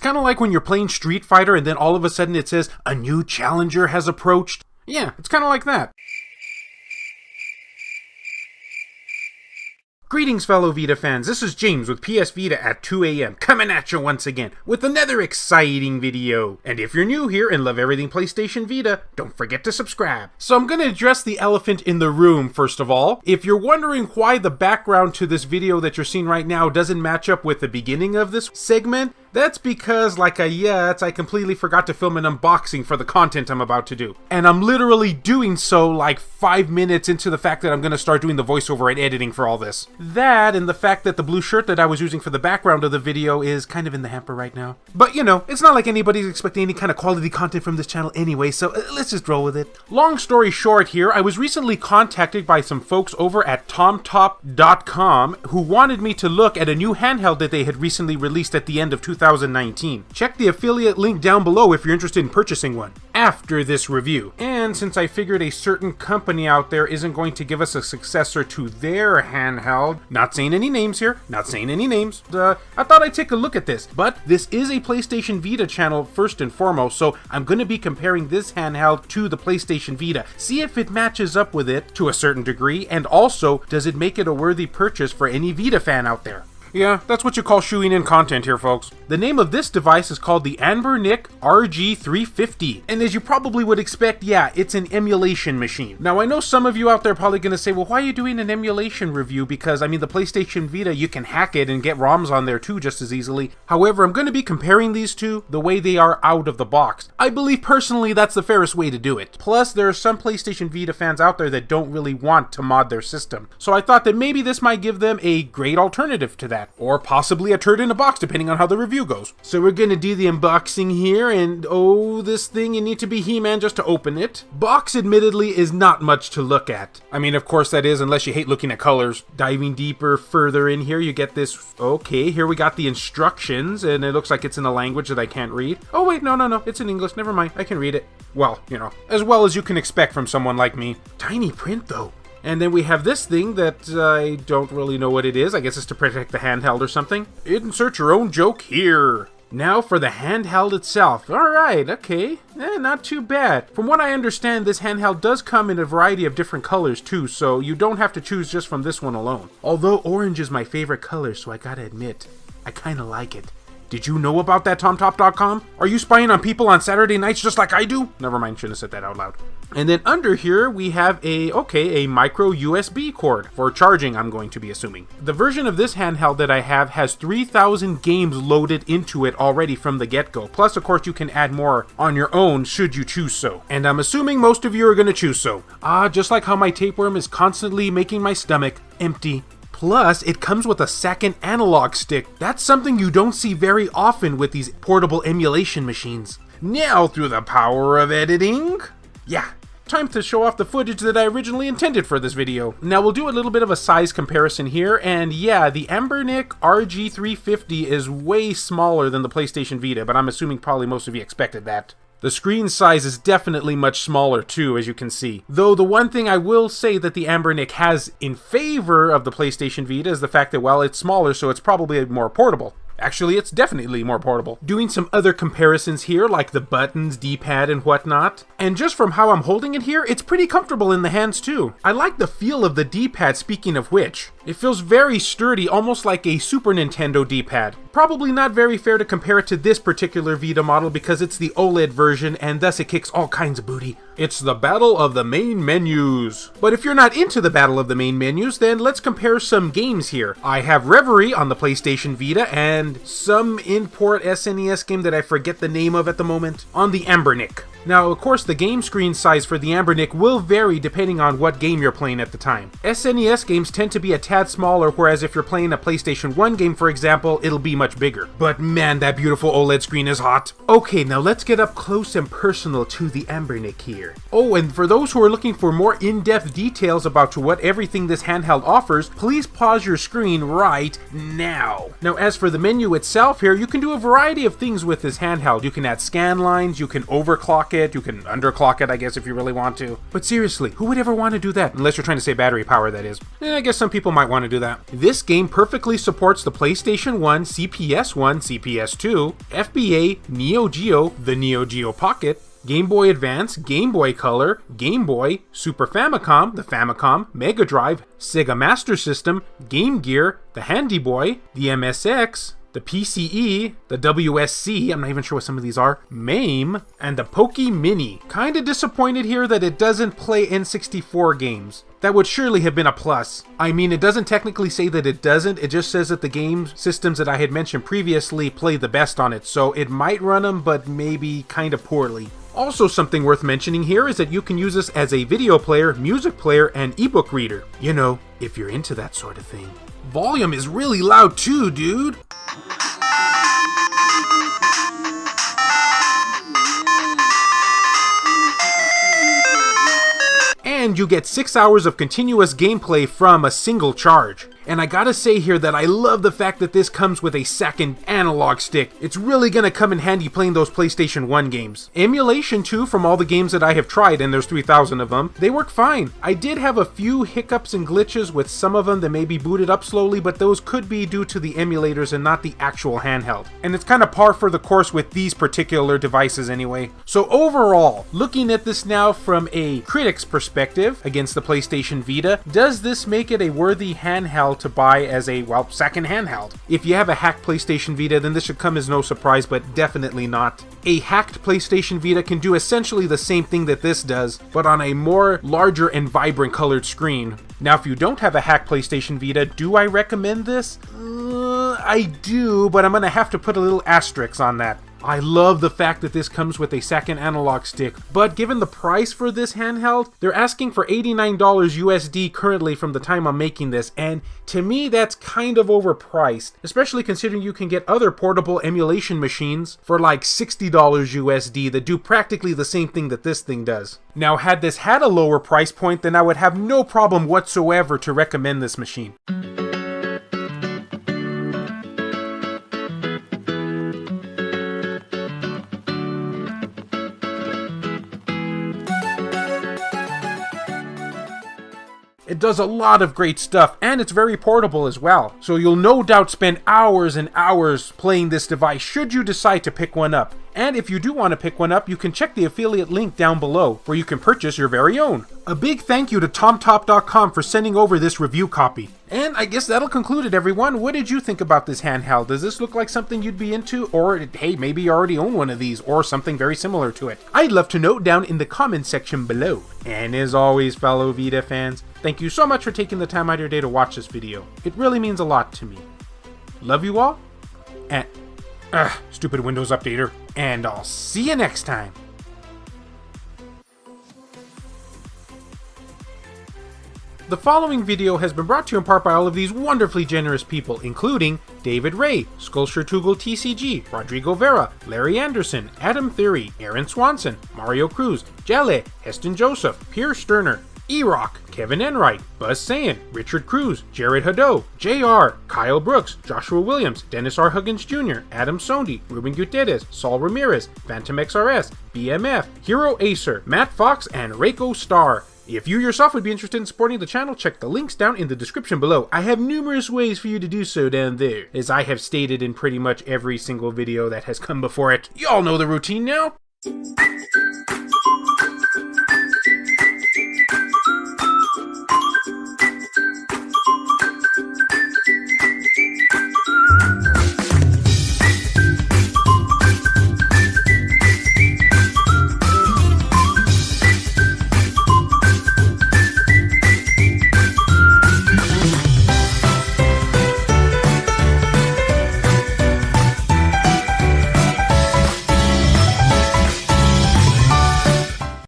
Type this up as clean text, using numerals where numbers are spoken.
kind of like when you're playing Street Fighter and then all of a sudden it says, a new challenger has approached. Yeah, it's kind of like that. Greetings, fellow Vita fans. This is James with PSVita at 2 a.m. coming at you once again with another exciting video. And if you're new here and love everything PlayStation Vita, don't forget to subscribe. So I'm going to address the elephant in the room first of all. If you're wondering why the background to this video that you're seeing right now doesn't match up with the beginning of this segment, that's because, like I completely forgot to film an unboxing for the content I'm about to do. And I'm literally doing so like 5 minutes into the fact that I'm going to start doing the voiceover and editing for all this. That and the fact that the blue shirt that I was using for the background of the video is kind of in the hamper right now. But you know, it's not like anybody's expecting any kind of quality content from this channel anyway, so let's just roll with it. Long story short here, I was recently contacted by some folks over at TomTop.com who wanted me to look at a new handheld that they had recently released at the end of 2019. Check the affiliate link down below if you're interested in purchasing one after this review. And since I figured a certain company out there isn't going to give us a successor to their handheld, not saying any names here, I thought I'd take a look at this. But this is a PlayStation Vita channel first and foremost, so I'm going to be comparing this handheld to the PlayStation Vita. See if it matches up with it to a certain degree, and also, does it make it a worthy purchase for any Vita fan out there? Yeah, that's what you call shoeing in content here, folks. The name of this device is called the Anbernic RG350. And as you probably would expect, yeah, it's an emulation machine. Now, I know some of you out there are probably going to say, well, why are you doing an emulation review? Because, I mean, the PlayStation Vita, you can hack it and get ROMs on there too just as easily. However, I'm going to be comparing these two the way they are out of the box. I believe personally that's the fairest way to do it. Plus, there are some PlayStation Vita fans out there that don't really want to mod their system. So I thought that maybe this might give them a great alternative to that. Or possibly a turd in a box, depending on how the review goes. So we're gonna do the unboxing here, and oh, this thing, you need to be He-Man just to open it. Box, admittedly, is not much to look at. I mean, of course that is, unless you hate looking at colors. Diving deeper further in here, you get this, okay, here we got the instructions, and it looks like it's in a language that I can't read. Oh wait, no, it's in English, never mind, I can read it. Well, you know, as well as you can expect from someone like me. Tiny print though. And then we have this thing that I don't really know what it is. I guess it's to protect the handheld or something. Insert your own joke here. Now for the handheld itself. Alright, okay. Not too bad. From what I understand, this handheld does come in a variety of different colors too, so you don't have to choose just from this one alone. Although orange is my favorite color, so I gotta admit, I kinda like it. Did you know about that, TomTop.com? Are you spying on people on Saturday nights just like I do? Never mind, shouldn't have said that out loud. And then under here, we have a micro USB cord for charging, I'm going to be assuming. The version of this handheld that I have has 3,000 games loaded into it already from the get-go. Plus, of course, you can add more on your own should you choose so. And I'm assuming most of you are going to choose so. Just like how my tapeworm is constantly making my stomach empty. Plus, it comes with a second analog stick. That's something you don't see very often with these portable emulation machines. Now, through the power of editing, time to show off the footage that I originally intended for this video. Now, we'll do a little bit of a size comparison here, and yeah, the Anbernic RG350 is way smaller than the PlayStation Vita, but I'm assuming probably most of you expected that. The screen size is definitely much smaller too, as you can see. Though the one thing I will say that the Anbernic has in favor of the PlayStation Vita is the fact that, well, it's smaller, so it's probably more portable. Actually, it's definitely more portable. Doing some other comparisons here, like the buttons, D-pad, and whatnot. And just from how I'm holding it here, it's pretty comfortable in the hands too. I like the feel of the D-pad, speaking of which. It feels very sturdy, almost like a Super Nintendo D-pad. Probably not very fair to compare it to this particular Vita model because it's the OLED version and thus it kicks all kinds of booty. It's the battle of the main menus. But if you're not into the battle of the main menus, then let's compare some games here. I have Reverie on the PlayStation Vita and some import SNES game that I forget the name of at the moment on the Anbernic. Now, of course, the game screen size for the Anbernic will vary depending on what game you're playing at the time. SNES games tend to be a tad smaller, whereas if you're playing a PlayStation 1 game, for example, it'll be much bigger. But man, that beautiful OLED screen is hot. Okay, now let's get up close and personal to the Anbernic here. Oh, and for those who are looking for more in-depth details about what everything this handheld offers, please pause your screen right now. Now, as for the menu itself here, you can do a variety of things with this handheld. You can add scan lines, you can overclock overclock it, you can underclock it, I guess, if you really want to. But seriously, who would ever want to do that? Unless you're trying to save battery power, that is. I guess some people might want to do that. This game perfectly supports the PlayStation 1, CPS 1, CPS 2, FBA, Neo Geo, the Neo Geo Pocket, Game Boy Advance, Game Boy Color, Game Boy, Super Famicom, the Famicom, Mega Drive, Sega Master System, Game Gear, the Handy Boy, the MSX, the PCE, the WSC, I'm not even sure what some of these are, MAME, and the Poke Mini. Kinda disappointed here that it doesn't play N64 games. That would surely have been a plus. I mean, it doesn't technically say that it doesn't, it just says that the game systems that I had mentioned previously play the best on it, so it might run them, but maybe kinda poorly. Also, something worth mentioning here is that you can use this as a video player, music player, and ebook reader. You know, if you're into that sort of thing. Volume is really loud too, dude! And you get 6 hours of continuous gameplay from a single charge. And I gotta say here that I love the fact that this comes with a second analog stick. It's really gonna come in handy playing those PlayStation 1 games. Emulation too, from all the games that I have tried, and there's 3,000 of them, they work fine. I did have a few hiccups and glitches with some of them that maybe booted up slowly, but those could be due to the emulators and not the actual handheld. And it's kind of par for the course with these particular devices anyway. So overall, looking at this now from a critic's perspective against the PlayStation Vita, does this make it a worthy handheld to buy as a, well, second handheld? If you have a hacked PlayStation Vita, then this should come as no surprise, but definitely not. A hacked PlayStation Vita can do essentially the same thing that this does, but on a more larger and vibrant colored screen. Now, if you don't have a hacked PlayStation Vita, do I recommend this? I do, but I'm gonna have to put a little asterisk on that. I love the fact that this comes with a second analog stick, but given the price for this handheld, they're asking for $89 USD currently from the time I'm making this, and to me that's kind of overpriced, especially considering you can get other portable emulation machines for like $60 USD that do practically the same thing that this thing does. Now, had this had a lower price point, then I would have no problem whatsoever to recommend this machine. It does a lot of great stuff, and it's very portable as well. So you'll no doubt spend hours and hours playing this device should you decide to pick one up. And if you do want to pick one up, you can check the affiliate link down below, where you can purchase your very own. A big thank you to TomTop.com for sending over this review copy. And I guess that'll conclude it, everyone. What did you think about this handheld? Does this look like something you'd be into? Or, hey, maybe you already own one of these, or something very similar to it? I'd love to know down in the comment section below. And as always, fellow Vita fans, thank you so much for taking the time out of your day to watch this video. It really means a lot to me. Love you all, and stupid Windows updater, and I'll see you next time. The following video has been brought to you in part by all of these wonderfully generous people, including David Ray, Sculpture Tugel TCG, Rodrigo Vera, Larry Anderson, Adam Theory, Aaron Swanson, Mario Cruz, Jelle, Heston Joseph, Pierre Sterner, E-Rock, Kevin Enright, Buzz Sayin, Richard Cruz, Jared Haddo, JR, Kyle Brooks, Joshua Williams, Dennis R. Huggins Jr., Adam Sondi, Ruben Gutierrez, Saul Ramirez, Phantom XRS, BMF, Hero Acer, Matt Fox, and Reiko Star. If you yourself would be interested in supporting the channel, check the links down in the description below. I have numerous ways for you to do so down there, as I have stated in pretty much every single video that has come before it. You all know the routine now.